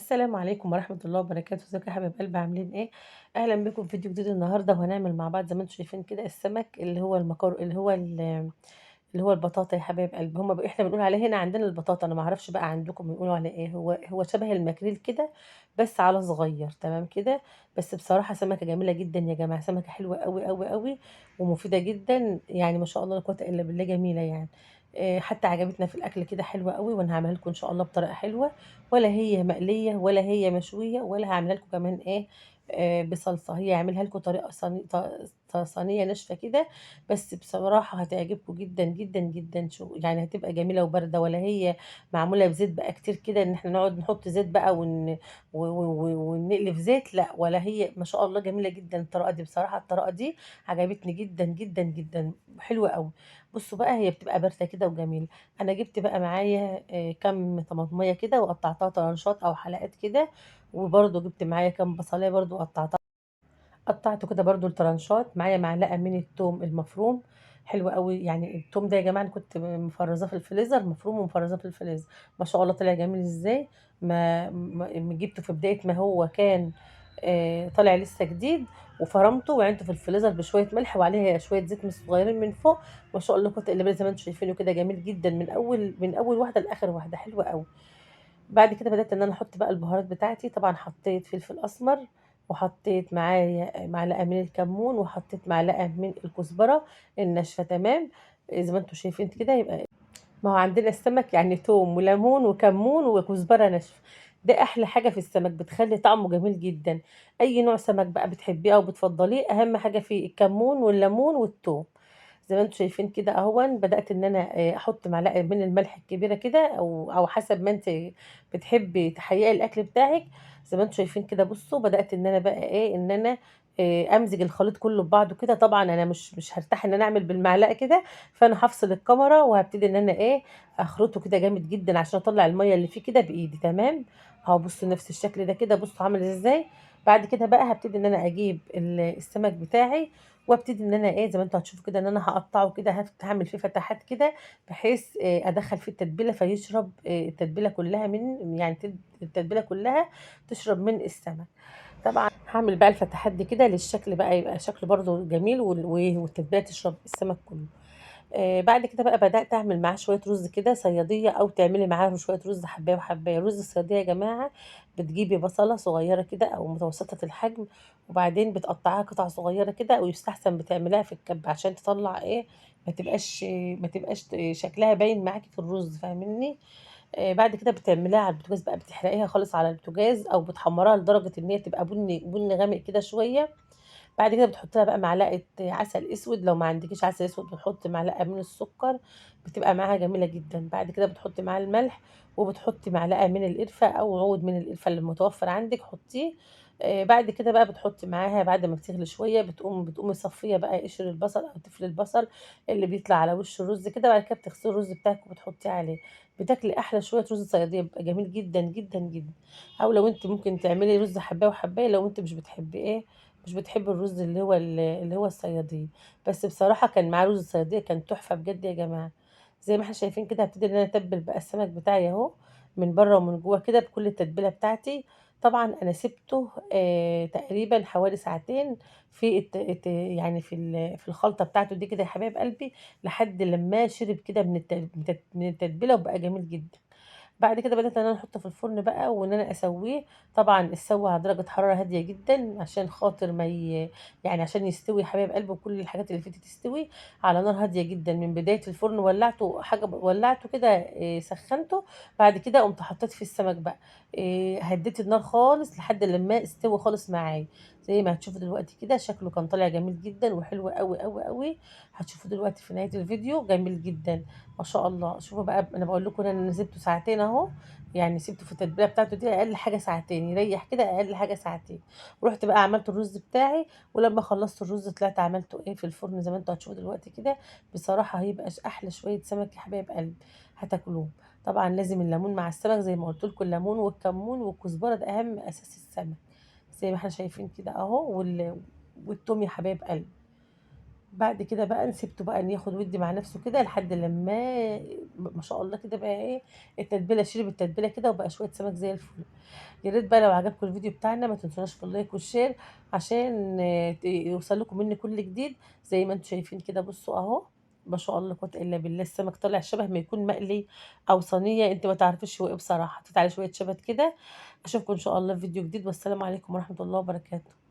السلام عليكم ورحمة الله وبركاته، ازيكم يا حبايب قلبي عاملين ايه؟ اهلا بكم في فيديو جديد النهارده، وهنعمل مع بعض زي ما انتم شايفين كده السمك اللي هو اللي هو البطاطا يا حبايب قلبي. احنا بنقول عليه هنا عندنا البطاطا، انا ما اعرفش بقى عندكم بنقولوا عليه ايه. هو شبه الماكريل كده بس على صغير، تمام كده. بس بصراحة سمكة جميلة جدا يا جماعة، سمكة حلوة قوي قوي قوي ومفيدة جدا، يعني ما شاء الله لا قوة الا بالله، جميلة يعني. حتى عجبتنا في الاكل كده، حلوة قوي، وانا هعملها لكم ان شاء الله بطريقة حلوة. ولا هي مقلية ولا هي مشوية، ولا هعملها لكم كمان ايه بصلصة. هي هعملها لكم طريقة صينية ناشفة كده. بس بصراحة هتعجبكم جدا جدا جدا، شو يعني هتبقى جميلة وباردة. ولا هي معمولة بزيت بقى كتير كده، ان احنا نقعد نحط زيت بقى ونقلي في زيت، لا. ولا هي ما شاء الله جميلة جدا. الطريقة دي بصراحة، الطريقة دي عجبتني جدا جدا جدا، حلوة قوي. بصوا بقى، هي بتبقى باردة كده وجميلة. انا جبت بقى معايا كم طماطمية كده وقطعتها طرنشات او حلقات كده. وبرضو جبت معايا كم بصلاية برضو قطعته كده برضو الطرنشات. معايا معلقة من التوم المفروم، حلو قوي. يعني التوم ده يا جماعة انا كنت مفرزاه في الفريزر، مفروم ومفرزاه في الفريزر. ما شاء الله طلع جميل ازاي. جبته في بداية ما هو كان طالع لسه جديد، وفرمته وعينته في الفريزر بشويه ملح وعليه شويه زيت صغيرين من فوق. ما شاء الله كنت اللي زي ما انتم شايفينه كده، جميل جدا من اول واحده لاخر واحده، حلوه قوي. بعد كده بدأت ان انا احط بقى البهارات بتاعتي. طبعا حطيت فلفل اسمر، وحطيت معايا معلقه من الكمون، وحطيت معلقه من الكزبره الناشفه، تمام. زي ما انتم شايفين كده. يبقى ما هو عندنا السمك يعني توم وليمون وكمون وكزبره ناشفه. ده احلى حاجه في السمك، بتخلي طعمه جميل جدا. اي نوع سمك بقى بتحبيه او بتفضليه، اهم حاجه فيه الكمون والليمون والثوم. زي ما انتم شايفين كده اهون. بدات ان انا احط معلقه من الملح الكبيره كده، او حسب ما انت بتحبي تحققي الاكل بتاعك. زي ما انتم شايفين كده. بصوا، بدات ان انا بقى ايه، ان انا امزج الخليط كله ببعضه كده. طبعا انا مش هرتاح ان انا اعمل بالمعلقه كده، فانا هفصل الكاميرا وهبتدي ان انا ايه، اخرطه كده جامد جدا عشان اطلع الميه اللي فيه كده بايدي، تمام. اهو بصوا نفس الشكل ده كده، بصوا عامل ازاي. بعد كده بقى هبتدي ان انا اجيب السمك بتاعي، وابتدي ان انا ايه، زي ما انتوا هتشوفوا كده، ان انا هقطعه كده، هعمل فيه فتحات كده، بحيث ادخل فيه التتبيله فيشرب التتبيله كلها من، يعني التتبيله كلها تشرب من السمك. طبعا هعمل بقى الفتحات دي كده للشكل بقى، يبقى شكله برضو جميل، والتتبيله تشرب السمك كله. بعد كده بقى بدأت أعمل معاه شوية رز كده صيادية، أو تعملي معاه شوية رز حباية وحباية. رز الصيادية يا جماعة، بتجيبي بصلة صغيرة كده أو متوسطة الحجم، وبعدين بتقطعها قطع صغيرة كده، ويستحسن بتعملها في الكب عشان تطلع إيه، ما تبقاش شكلها باين معاكي في الرز، فاهمني. بعد كده بتعمليها على البوتاجاز بقى، بتحرقيها خالص على البوتاجاز، أو بتحمريها لدرجة إن هي تبقى بني بني غامق كده شوية. بعد كده بتحط لها بقى معلقه عسل اسود، لو ما عندكيش عسل اسود بتحطي معلقه من السكر، بتبقى معاها جميله جدا. بعد كده بتحطي معاها الملح، وبتحطي معلقه من القرفه او عود من القرفه اللي متوفر عندك، حطيه. بعد كده بقى بتحطي معاها، بعد ما بتغلي شويه، بتقومي صفيه بقى قشر البصل او تفل البصل اللي بيطلع على وش الرز كده. بعد كده بتغسلي الرز بتاعك وبتحطيه عليه، بتاكلي احلى شويه رز صياديه، بيبقى جميل جدا جدا جدا. او لو انت ممكن تعملي رز حبايه وحبايه، لو انت مش بتحب الرز اللي هو الصياديه. بس بصراحه كان معاه رز الصياديه كان تحفه بجد يا جماعه. زي ما احنا شايفين كده، هبتدي ان انا اتبل بقى السمك بتاعي اهو، من بره ومن جوه كده، بكل التتبيله بتاعتي. طبعا انا سبته تقريبا حوالي ساعتين في يعني في الخلطه بتاعته دي كده يا حبايب قلبي، لحد لما شرب كده من التتبيله، وبقى جميل جدا. بعد كده بدأت ان انا احطه في الفرن بقى، وان انا اسويه. طبعا اسوي على درجة حرارة هادية جدا، عشان خاطر ما يعني عشان يستوي يا حبايب قلبي، وكل الحاجات اللي فيه تستوي على نار هادية جدا. من بداية الفرن ولعته حاجة، ولعته كده سخنته. بعد كده قمت حطيت في السمك بقى، هديت النار خالص لحد لما استوى خالص معايا. زي ما هتشوفوا دلوقتي كده، شكله كان طالع جميل جدا وحلو قوي قوي قوي. هتشوفوا دلوقتي في نهاية الفيديو، جميل جدا ما شاء الله. شوفوا بقى، انا بقول لكم ان انا سبته ساعتين اهو، يعني سبته في التتبيله بتاعته دي اقل حاجه ساعتين، يريح كده اقل حاجه ساعتين. ورحت بقى عملت الرز بتاعي، ولما خلصت الرز طلعت عملته ايه في الفرن زي ما انتوا هتشوفوا دلوقتي كده. بصراحه هيبقى احلى شويه سمك يا حبايب قلبي، هتاكلوهم. طبعا لازم الليمون مع السمك، زي ما قلت لكم، الليمون والكمون والكزبره ده اهم اساس السمك. زي ما احنا شايفين كده اهو، والثوم يا حبايب قلبي. بعد كده بقى سِبته بقى إن ياخد ويدّي مع نَفْسه كده لحد لمّا ما شاء الله كده بقى إيه، التتبيلة شِرب التتبيلة كده وبقى شوية سمك زي الفل. يا ريت بقى لو عجبكم الفيديو بتاعنا ما تنسوناش في اللايك والشير عشان يوصل لكم منّي كل جديد، زي ما أنتم شايفين كده بُصّوا أهو، ما شاء الله لا قوة إلا بالله، السمك طالع شبه ما يكون مقلي أو صينية، أنتِ ما تعرفيش هو إيه بصراحة، حطيت عليه شوية شبت كده. أشوفكم إن شاء الله في فيديو جديد، والسلام عليكم ورحمة الله وبركاته.